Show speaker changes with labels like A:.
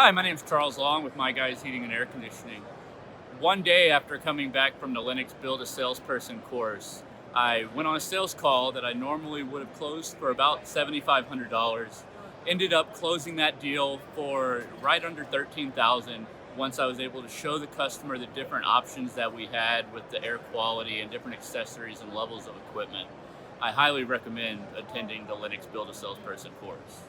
A: Hi, my name is Charles Long with My Guys Heating and Air Conditioning. One day after coming back from the Linux Build a Salesperson course, I went on a sales call that I normally would have closed for about $7,500. Ended up closing that deal for right under $13,000 once I was able to show the customer the different options that we had with the air quality and different accessories and levels of equipment. I highly recommend attending the Linux Build a Salesperson course.